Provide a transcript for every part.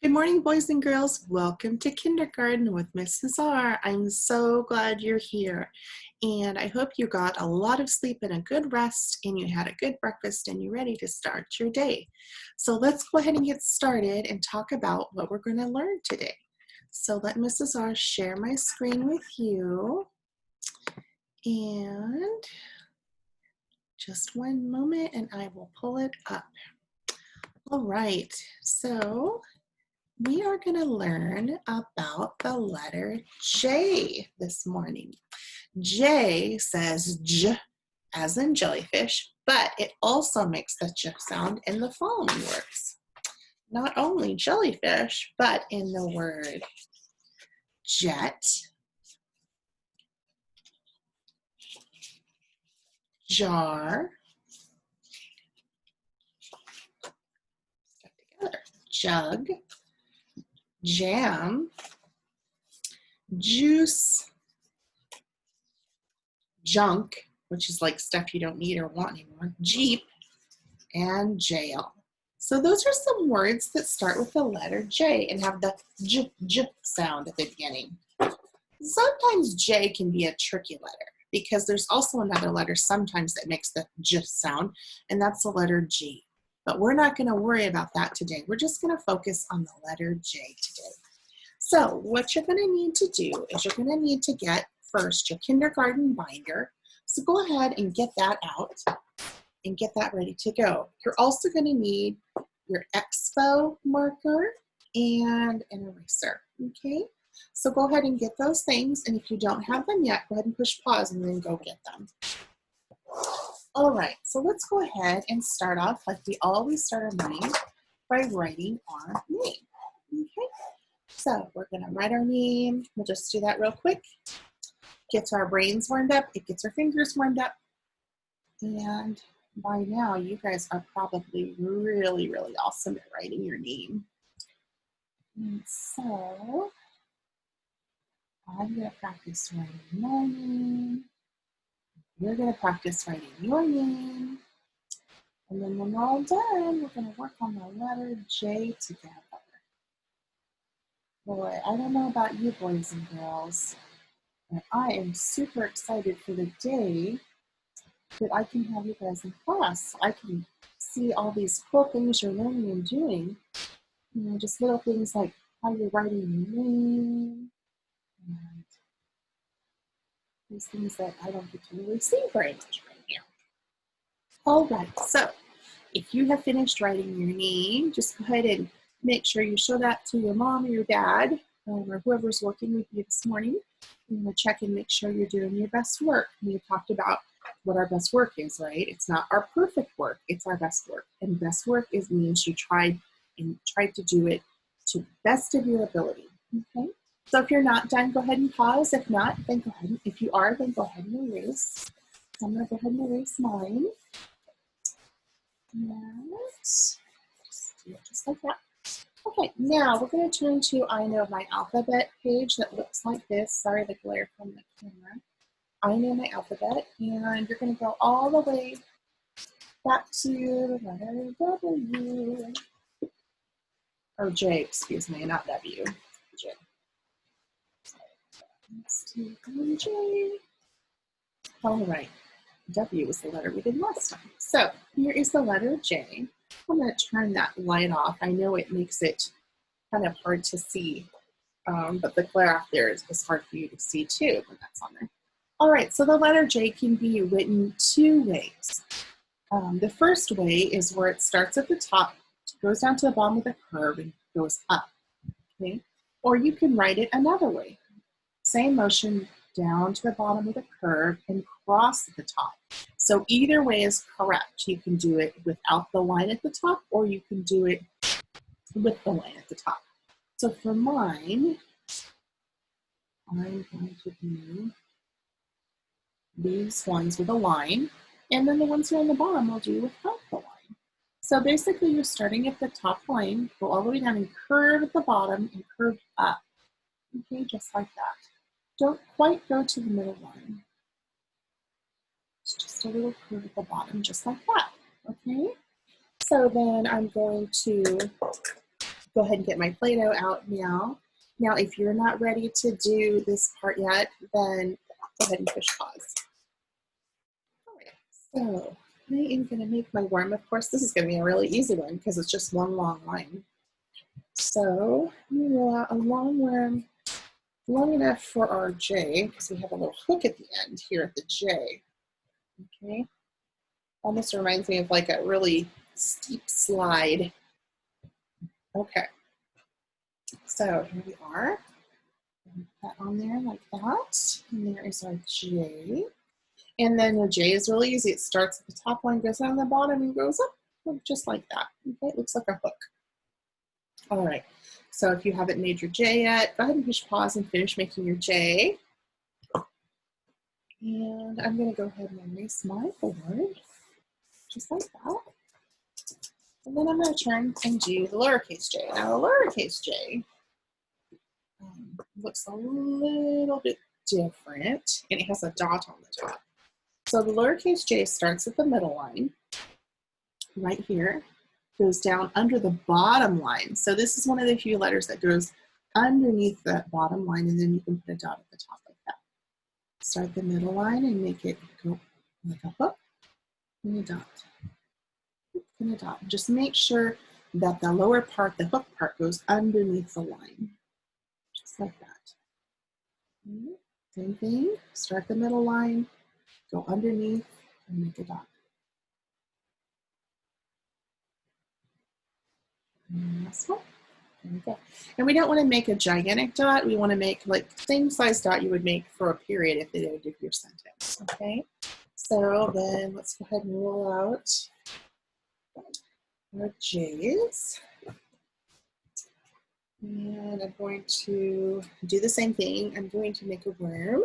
Good morning, boys and girls. Welcome to kindergarten with Mrs. R. I'm so glad you're here. And I hope you got a lot of sleep and a good rest and you had a good breakfast and you're ready to start your day. So let's go ahead and get started and talk about what we're going to learn today. So let Mrs. R share my screen with you. And just one moment and I will pull it up. All right, so we are going to learn about the letter J this morning. J says J as in jellyfish, but it also makes the J sound in the following words. Not only jellyfish, but in the word jet, jar, stuck together, jug, jam, juice, junk, which is like stuff you don't need or want anymore, jeep, and jail. So those are some words that start with the letter J and have the J sound at the beginning. Sometimes J can be a tricky letter because there's also another letter sometimes that makes the J sound, and that's the letter G. But we're not going to worry about that today. We're just going to focus on the letter J today. So what you're going to need to do is you're going to need to get first your kindergarten binder. So go ahead and get that out and get that ready to go. You're also going to need your expo marker and an eraser, okay? So go ahead and get those things, and if you don't have them yet, go ahead and push pause and then go get them. All right, so let's go ahead and start off like we always start our morning by writing our name, okay? So we're gonna write our name. We'll just do that real quick. Gets our brains warmed up, it gets our fingers warmed up, and by now you guys are probably really awesome at writing your name. And so I'm going to practice writing my name. You're going to practice writing your name. And then when we're all done, we're going to work on the letter J together. Boy, I don't know about you boys and girls, but I am super excited for the day that I can have you guys in class. I can see all these cool things you're learning and doing. You know, just little things like how you're writing your name and these things that I don't get to really see very much right now. All right, so if you have finished writing your name, just go ahead and make sure you show that to your mom or your dad or whoever's working with you this morning. You want to check and make sure you're doing your best work. We talked about what our best work is, right? It's not our perfect work, it's our best work. And best work means you tried to do it to the best of your ability, okay? So if you're not done, go ahead and pause. If not, then go ahead. If you are, then go ahead and erase. So I'm going to go ahead and erase mine. And just do it just like that. Okay, now we're going to turn to I Know My Alphabet page that looks like this. Sorry, the glare from the camera. I Know My Alphabet, and you're going to go all the way back to the letter W. Or J, excuse me, not W. J. Let's do J. All right. W is the letter we did last time. So here is the letter J. I'm going to turn that light off. I know it makes it kind of hard to see, but the glare out there is hard for you to see too when that's on there. All right, so the letter J can be written two ways. The first way is where it starts at the top, goes down to the bottom of the curve, and goes up. Okay? Or you can write it another way. Same motion down to the bottom of the curve and cross at the top. So either way is correct. You can do it without the line at the top, or you can do it with the line at the top. So for mine, I'm going to do these ones with a line, and then the ones here on the bottom I'll do without the line. So basically you're starting at the top line, go all the way down and curve at the bottom and curve up. Okay, just like that. Don't quite go to the middle line. It's just a little curve at the bottom, just like that, okay? So then I'm going to go ahead and get my Play-Doh out now. Now, if you're not ready to do this part yet, then go ahead and push pause. All right, so I am going to make my worm. Of course, this is going to be a really easy one because it's just one long line. So I'm going to roll out a long worm, long enough for our J, because we have a little hook at the end here at the J. Okay, almost reminds me of like a really steep slide. Okay, so here we are. Put that on there like that, and there is our J. And then the J is really easy. It starts at the top line, goes down the bottom, and goes up, just like that. Okay, it looks like a hook. All right, so if you haven't made your J yet, go ahead and push pause and finish making your J. And I'm going to go ahead and erase my board, just like that. And then I'm going to turn and do the lowercase j. Now, the lowercase j looks a little bit different, and it has a dot on the top. So the lowercase j starts at the middle line, right here, goes down under the bottom line. So this is one of the few letters that goes underneath that bottom line, and then you can put a dot at the top like that. Start the middle line and make it go like a hook and a dot. And a dot. Just make sure that the lower part, the hook part, goes underneath the line. Just like that. Same thing. Start the middle line, go underneath, and make a dot. And last one. There we go. And we don't want to make a gigantic dot. We want to make like the same size dot you would make for a period if they did your sentence. Okay. So then let's go ahead and roll out our J's. And I'm going to do the same thing. I'm going to make a worm.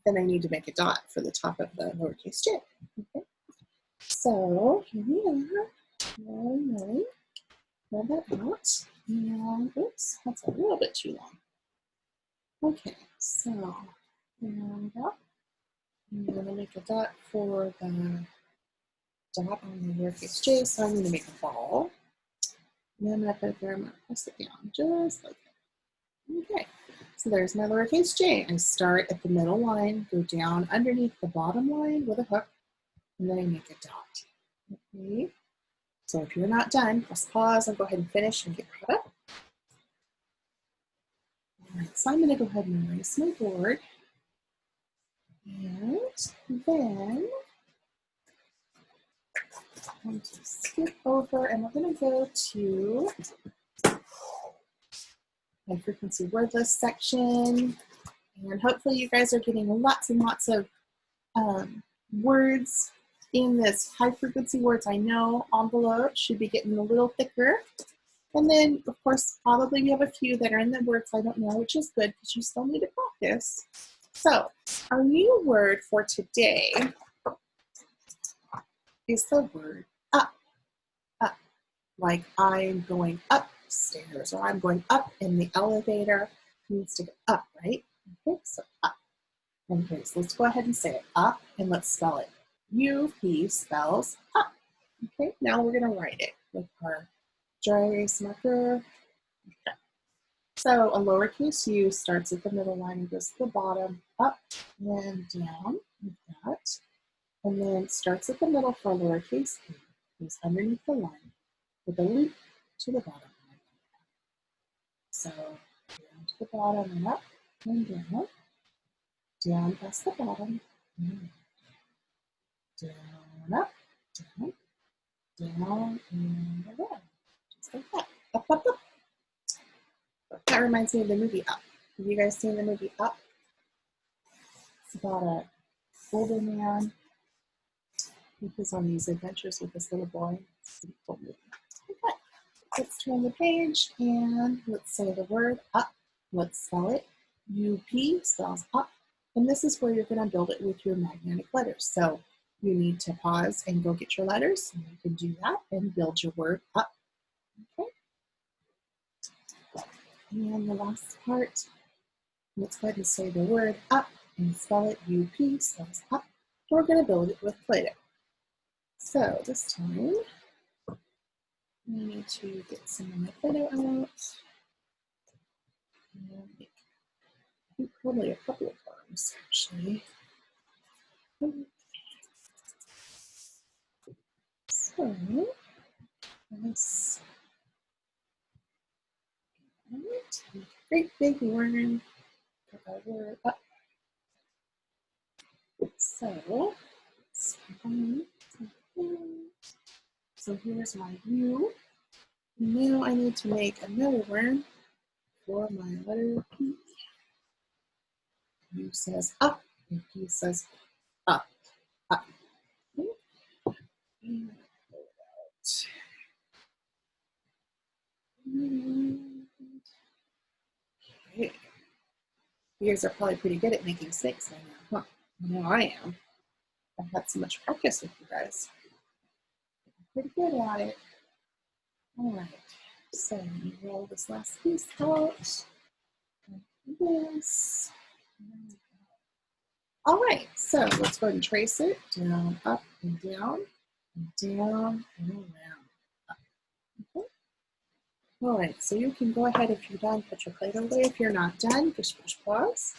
Then I need to make a dot for the top of the lowercase j. Okay. So here we are. Rolling. Roll that out. And oops, that's a little bit too long. Okay, so there we go. I'm going to make a dot for the dot on the lowercase j. So I'm going to make a ball. And then I'm going to put it there. I'm going to press it down just like that. Okay. So there's my lowercase j. I start at the middle line, go down underneath the bottom line with a hook, and then I make a dot. Okay. So if you're not done, press pause and go ahead and finish and get caught up. All right, so I'm going to go ahead and erase my board. And then I'm going to skip over and we're going to go to my frequency word list section. And hopefully you guys are getting lots and lots of words in this high frequency words I know envelope. Should be getting a little thicker. And then, of course, probably we have a few that are in the words I don't know, which is good because you still need to practice. So our new word for today is the word up. Up. Like I'm going upstairs or I'm going up in the elevator. It needs to go up, right? Okay, so up. Okay, so let's go ahead and say it. Up, and let's spell it. U-P spells up. Okay, now we're going to write it with our dry erase marker. Okay. So a lowercase u starts at the middle line and goes to the bottom, up and down like that. And then starts at the middle for a lowercase a, goes underneath the line with a loop to the bottom. So down to the bottom and up and down. Down past the bottom, down, up, down, down, and around. Just like that. Up, up, up. That reminds me of the movie Up. Have you guys seen the movie Up? It's about a older man who goes on these adventures with this little boy. It's a pretty cool movie. Okay, let's turn the page and let's say the word up. Let's spell it. U-P spells up. And this is where you're going to build it with your magnetic letters. So you need to pause and go get your letters. And you can do that and build your word up. Okay. And the last part, let's go ahead and say the word up and spell it. U-P spells up. We're going to build it with Play-Doh. So this time, I need to get some of my photo out. I think probably a couple of times, actually. So, let's great big worm over up. So, so here's my U. Now I need to make another worm for my letter P. U says up, and P says up, up. And okay. You guys are probably pretty good at making snakes by now, huh? I know I am. I've had so much practice with you guys. I'm pretty good at it. All right. So let me roll this last piece out. Like this. All right. So let's go ahead and trace it down, up, and down, and down, and around. Up. Okay. All right. So you can go ahead if you're done, put your plate away. If you're not done, just push pause.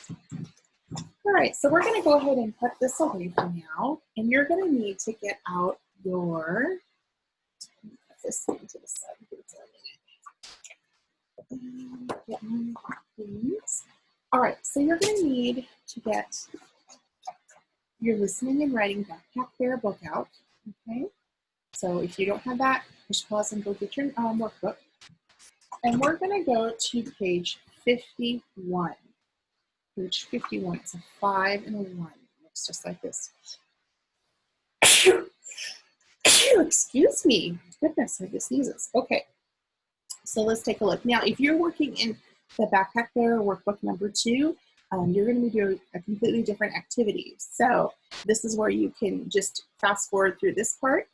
All right, so we're going to go ahead and put this away for now, and you're going to need to get out your, put this into the side here for a minute. Get my please. All right, so you're going to need to get your listening and writing backpack bear book out, okay? So if you don't have that, push pause and go get your workbook. And we're going to go to page 51. Page 51, it's a 5 and a 1. It looks just like this. Excuse me. Goodness, I just sneezes. Okay, so let's take a look. Now, if you're working in the Backpack Bear workbook number 2, you're going to be doing a completely different activity. So this is where you can just fast forward through this part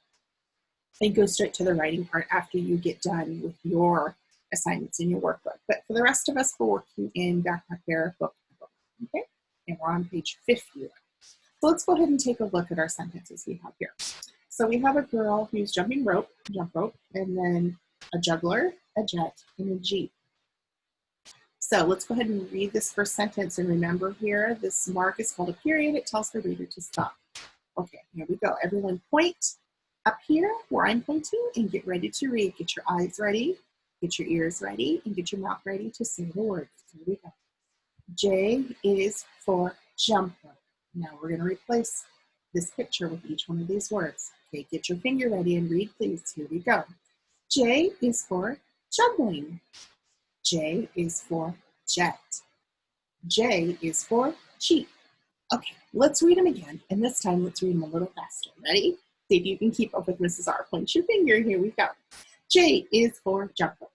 and go straight to the writing part after you get done with your assignments in your workbook. But for the rest of us, we're working in Backpack Bear book, okay? And we're on page 50. So let's go ahead and take a look at our sentences we have here. So we have a girl who's jumping rope, jump rope, and then a juggler, a jet, and a jeep. So let's go ahead and read this first sentence. And remember here, this mark is called a period. It tells the reader to stop. Okay, here we go. Everyone point up here where I'm pointing and get ready to read. Get your eyes ready, get your ears ready, and get your mouth ready to say the words. Here we go. J is for jump rope. Now we're going to replace this picture with each one of these words. Okay, get your finger ready and read, please. Here we go. J is for juggling. J is for jet. J is for jeep. Okay, let's read them again. And this time, let's read them a little faster. Ready? See if you can keep up with Mrs. R. Point your finger. Here we go. J is for jump rope.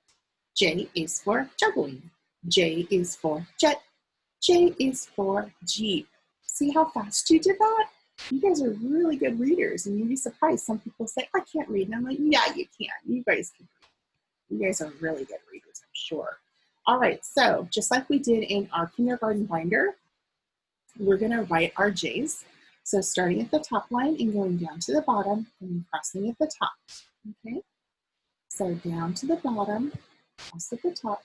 J is for juggling. J is for jet. J is for jeep. See how fast you did that? You guys are really good readers, and you'd be surprised. Some people say, I can't read. And I'm like, yeah, you can. You guys can read. You guys are really good readers, I'm sure. All right, so just like we did in our kindergarten binder, we're going to write our J's. So starting at the top line and going down to the bottom and crossing at the top. Okay? So down to the bottom, cross at the top,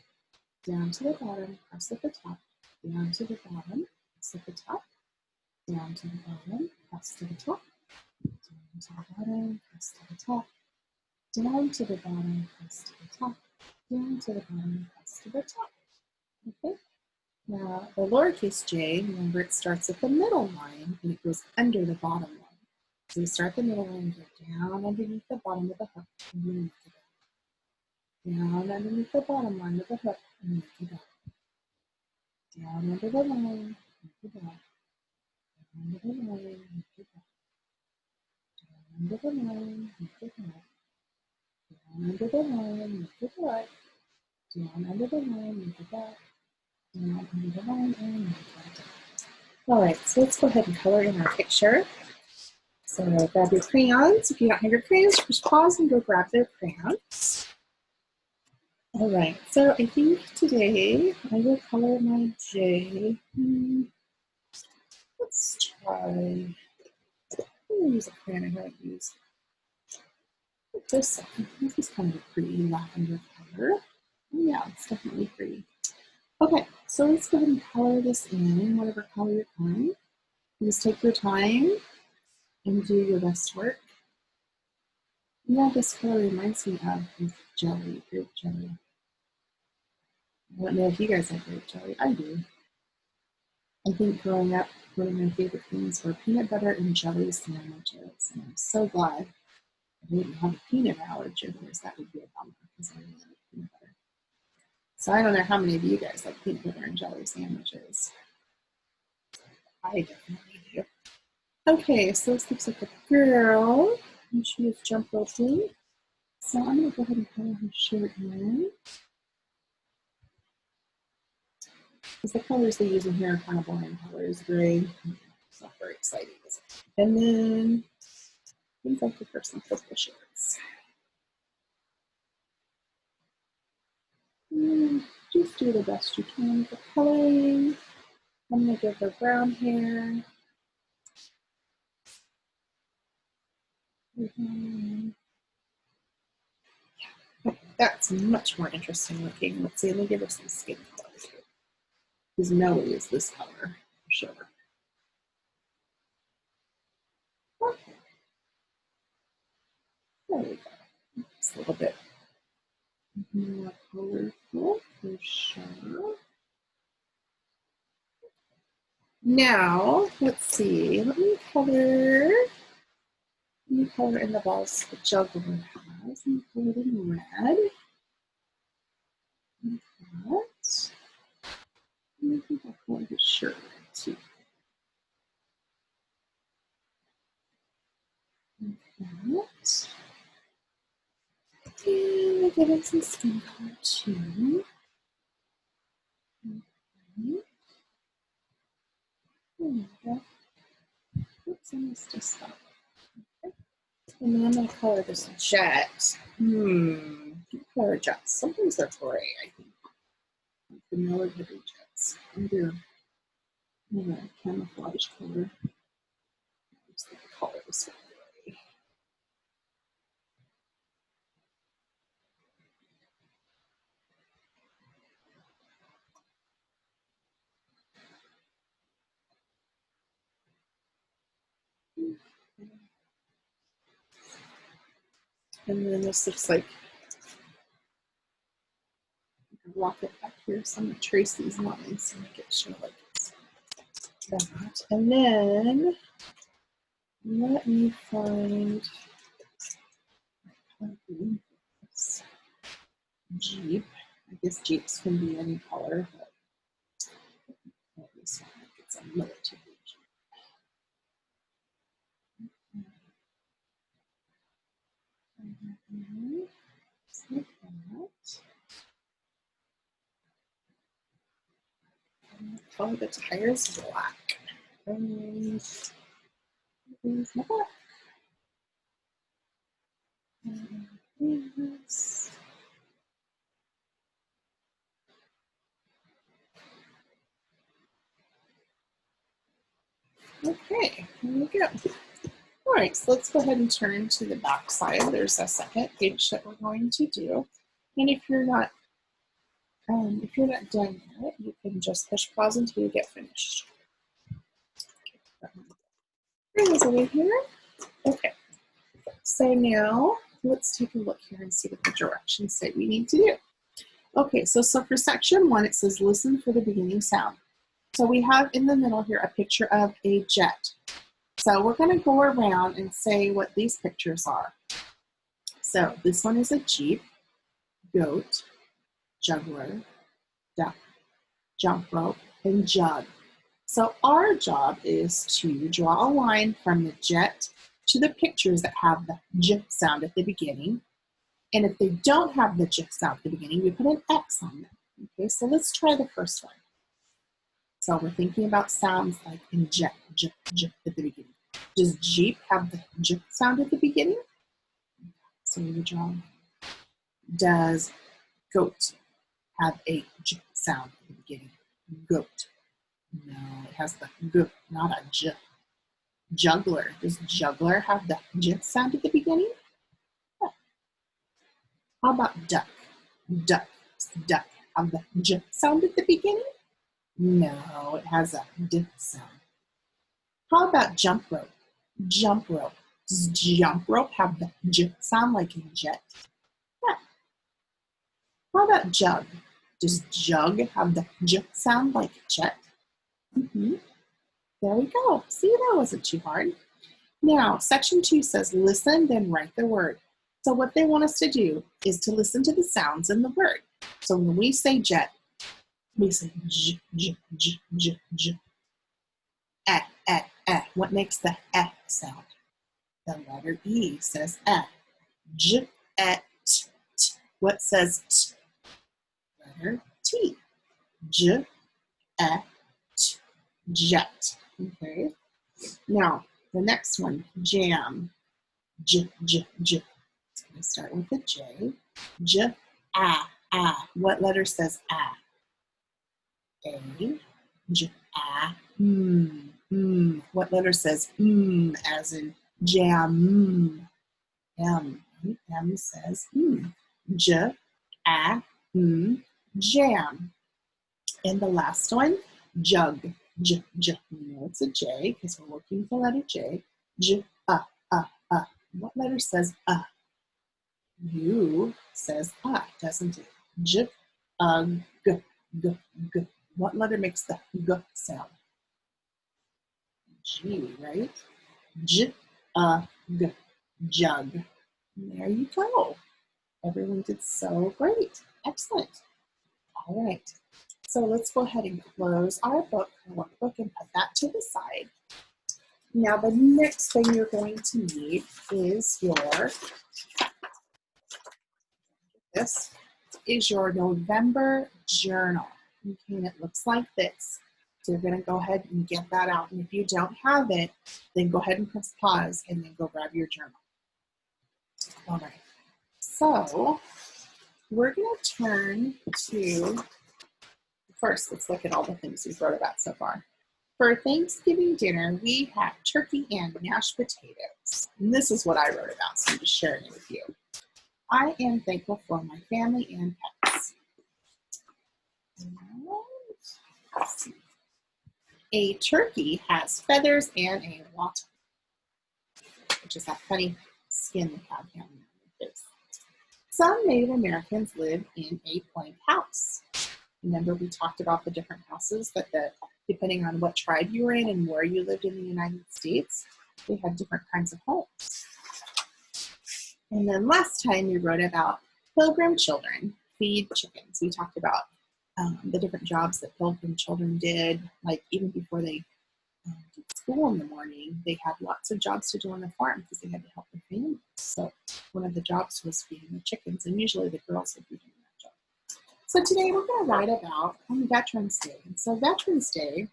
down to the bottom, cross at the top, down to the bottom, cross at the top, down to the bottom, cross to the top, down to the bottom, cross to the top, down to the bottom, cross to the top, down to the bottom, cross to the top. Okay? Now, the lowercase j, remember it starts at the middle line and it goes under the bottom line. So we start the middle line, go down underneath the bottom of the hook, and we make it up. Down underneath the bottom line of the hook, and make it up. Down under the line, make it up. Down under the line, make it up. Down under the line, make it up. Down under the line, make it up. Down under the line, make it up. Down under the line, and make it up. All right, so let's go ahead and color in our picture. So grab your crayons. If you don't have your crayons, just pause and go grab their crayons. All right, so I think today I will color my J. Let's try, I'm gonna use a crayon I haven't used. This one, this is kind of a pretty lavender color. Oh, yeah, it's definitely pretty. Okay, so let's go ahead and color this in whatever color you're coloring. Just take your time and do your best work. Yeah, this color reminds me of jelly, grape jelly. I don't know if you guys like grape jelly. I do. I think growing up, one of my favorite things were peanut butter and jelly sandwiches. And I'm so glad I didn't have a peanut allergy, otherwise that would be a bummer because I really like peanut butter. So I don't know how many of you guys like peanut butter and jelly sandwiches. I definitely do. Okay, so this looks like a girl, and she is jump roping. So I'm going to go ahead and color her shirt in. Because the colors they use in here are kind of boring colors, gray. It's not very exciting, is it? And then I think I'll give her some purple shirts. And just do the best you can for coloring. I'm going to give her brown hair. That's much more interesting looking. Let's see, let me give her some skin color too. Because Melly is this color for sure. Okay. There we go. Just a little bit more colorful for sure. Now, let's see. Let me color in the balls the juggler has. Let me color it in red. Like that. And I think I'll color his shirt red too. Like that. And we'll give it some skin color too. Okay. There we go. Oops, I missed a spot. Okay. And then I'm going to color this jet. Color jets. Sometimes they're gray, I think. Like the military jets. They're a camouflage color. Just the color this one gray. And then this looks like a rocket back here. So I'm going to trace these lines and make it show like it's that. And then let me find this Jeep. I guess Jeeps can be any color, but this one, like it's a military Jeep. Like that. Color the tires black. And there's my black. Okay, here we go. All right, so let's go ahead and turn to the back side. There's a second page that we're going to do. And if you're not done yet, you can just push pause until you get finished. Bring this over here. Okay, so now let's take a look here and see what the directions say we need to do. Okay, so for section 1, it says listen for the beginning sound. So we have in the middle here a picture of a jet. So we're going to go around and say what these pictures are. So this one is a Jeep, goat, juggler, duck, jump rope, and jug. So our job is to draw a line from the jet to the pictures that have the j sound at the beginning. And if they don't have the j sound at the beginning, we put an X on them. Okay, so let's try the first one. So we're thinking about sounds like in j at the beginning. Does Jeep have the j sound at the beginning? So we draw. Does goat have a j sound at the beginning? Goat. No, it has the g, not a j. Juggler. Does juggler have the j sound at the beginning? Yeah. How about duck? Duck, duck. Have the j sound at the beginning? No, it has a d sound. How about jump rope? Jump rope. Does jump rope have the j sound like in jet? Yeah. How about jug? Does jug have the j sound like jet? Mm-hmm. There we go. See, that wasn't too hard. Now, section 2 says listen, then write the word. So what they want us to do is to listen to the sounds in the word. So when we say jet, we say j, j, j, j, j. Eh, eh, eh. What makes the eh sound? The letter E says eh. J, eh, t, t. What says t? Letter T. J, eh, t. Jet. Okay. Now, the next one, jam. J, j, j. It's going to start with a J. J, ah, ah. What letter says ah? A. J, ah, What letter says as in jam? M. M says J, ah, jam. And the last one, jug. J, j. You know it's a J because we're working with the letter J. J, What letter says U says doesn't it? J, g, g, g. What letter makes the g sound? G, right? J, g, jug. There you go. Everyone did so great. Excellent. All right. So let's go ahead and close our book, our workbook, and put that to the side. Now the next thing you're going to need is your November journal. Okay, and it looks like this. So you're going to go ahead and get that out. And if you don't have it, then go ahead and press pause and then go grab your journal. All right. So we're going to turn to, first, let's look at all the things we've wrote about so far. For Thanksgiving dinner, we had turkey and mashed potatoes. And this is what I wrote about, so I'm just sharing it with you. I am thankful for my family and pets. A turkey has feathers and a wattle, which is that funny skin they have down their face. Some Native Americans live in a plank house. Remember we talked about the different houses that depending on what tribe you were in and where you lived in the United States, they had different kinds of homes. And then last time we wrote about Pilgrim children feed chickens. We talked about the different jobs that Pilgrim children did, like even before they did school in the morning, they had lots of jobs to do on the farm because they had to help their families. So one of the jobs was feeding the chickens, and usually the girls would be doing that job. So today we're going to write about Veterans Day. And so Veterans Day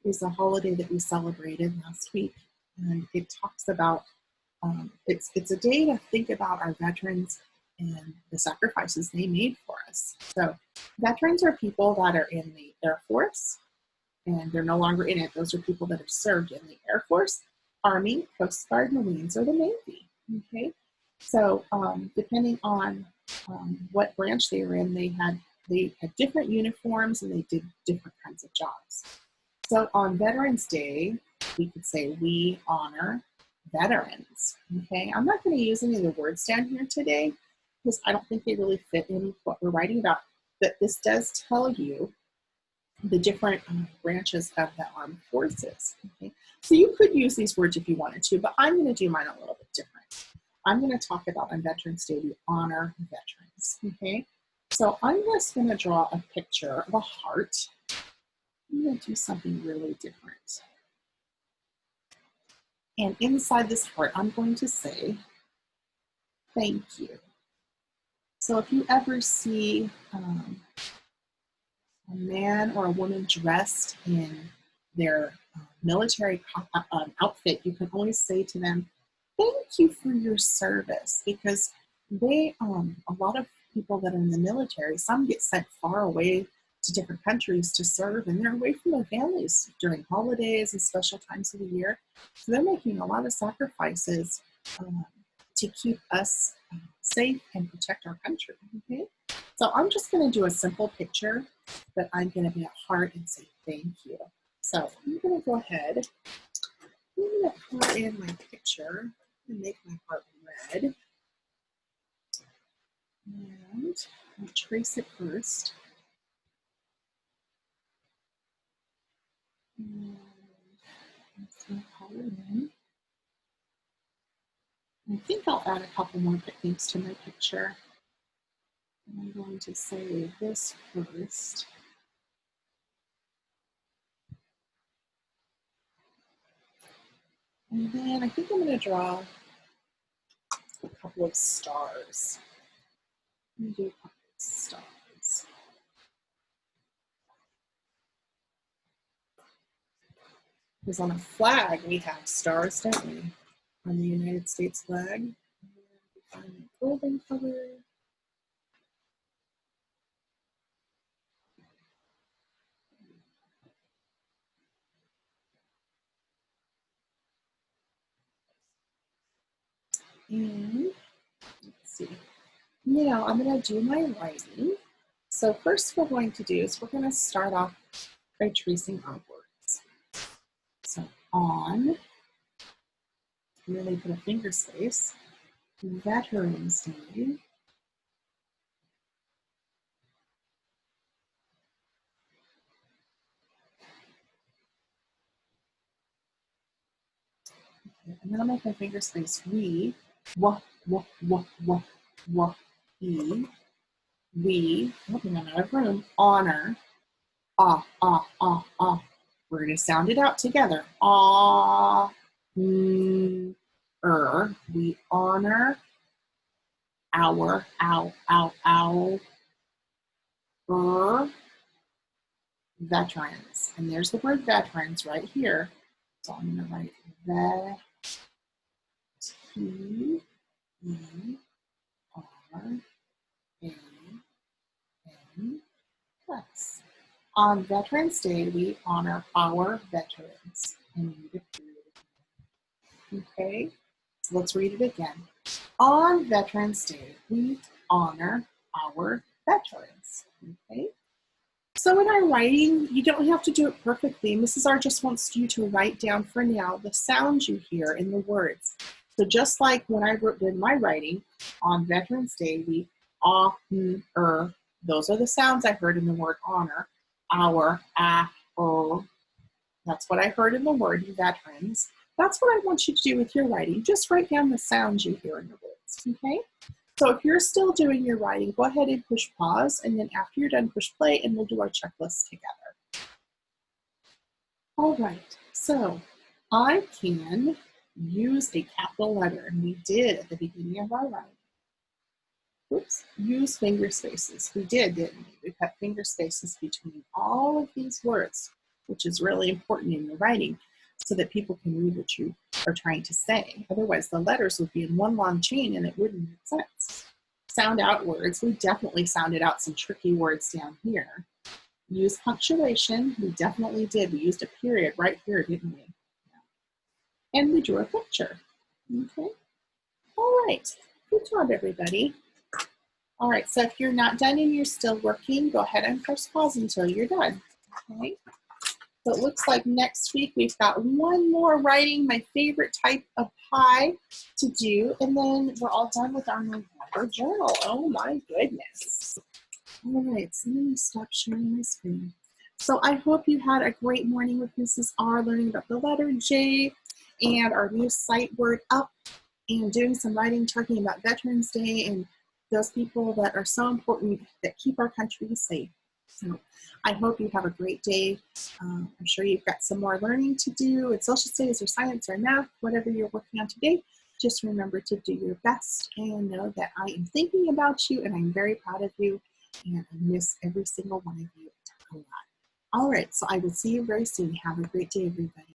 is a holiday that we celebrated last week, and it talks about it's a day to think about our veterans and the sacrifices they made for us. So veterans are people that are in the Air Force, and they're no longer in it. Those are people that have served in the Air Force, Army, Coast Guard, Marines, or the Navy. Okay, so depending on what branch they were in, they had different uniforms and they did different kinds of jobs. So on Veterans Day, we could say we honor veterans. Okay, I'm not going to use any of the words down here today because I don't think they really fit in with what we're writing about. But this does tell you the different branches of the armed forces. Okay, so you could use these words if you wanted to, but I'm going to do mine a little bit different. I'm going to talk about on Veterans Day, we honor veterans. Okay, so I'm just going to draw a picture of a heart. I'm going to do something really different. And inside this heart, I'm going to say, thank you. So if you ever see a man or a woman dressed in their military outfit, you can always say to them, thank you for your service, because they, a lot of people that are in the military, some get sent far away to different countries to serve, and they're away from their families during holidays and special times of the year. So they're making a lot of sacrifices to keep us safe and protect our country. Okay, so I'm just going to do a simple picture, but I'm going to be a heart and say thank you. So I'm going to go ahead. I'm going to pour in my picture and make my heart red. And I'll trace it first. And I'm just going to color in. I think I'll add a couple more things to my picture. I'm going to say this first. And then I think I'm going to draw a couple of stars. Let me do a couple of stars. Because on a flag, we have stars, don't we? On the United States flag. Find the golden color. And let's see. Now I'm going to do my writing. So first we're going to do is we're going to start off by tracing our words. So on, and then we put a finger space, Veterans Day. Okay, and then I'll make my finger space we, e, we, oh, I'm out of room, honor, We're going to sound it out together. We honor our veterans. And there's the word veterans right here. So I'm going to write V-E-R-A-N-S. On Veterans Day, we honor our veterans. Okay, so let's read it again. On Veterans Day, we honor our veterans. Okay, so in our writing, you don't have to do it perfectly. Mrs. R just wants you to write down for now the sounds you hear in the words. So just like when I did my writing, on Veterans Day, we honor. Those are the sounds I heard in the word honor. Our, that's what I heard in the word veterans. That's what I want you to do with your writing. Just write down the sounds you hear in the words, okay? So if you're still doing your writing, go ahead and push pause, and then after you're done, push play, and we'll do our checklist together. All right, so I can use a capital letter, and we did at the beginning of our writing. Oops, use finger spaces. We did, didn't we? We put finger spaces between all of these words, which is really important in your writing so that people can read what you are trying to say. Otherwise, the letters would be in one long chain and it wouldn't make sense. Sound out words. We definitely sounded out some tricky words down here. Use punctuation. We definitely did. We used a period right here, didn't we? And we drew a picture. Okay. All right. Good job, everybody. All right, so if you're not done and you're still working, go ahead and press pause until you're done, okay? So it looks like next week we've got one more writing, my favorite type of pie to do, and then we're all done with our November journal. Oh my goodness. All right, so let me stop sharing my screen. So I hope you had a great morning with Mrs. R, learning about the letter J and our new sight word up, and doing some writing talking about Veterans Day and those people that are so important that keep our country safe. So I hope you have a great day. I'm sure you've got some more learning to do in social studies or science or math, whatever you're working on today. Just remember to do your best and know that I am thinking about you and I'm very proud of you, and I miss every single one of you a lot. All right, so I will see you very soon. Have a great day, everybody.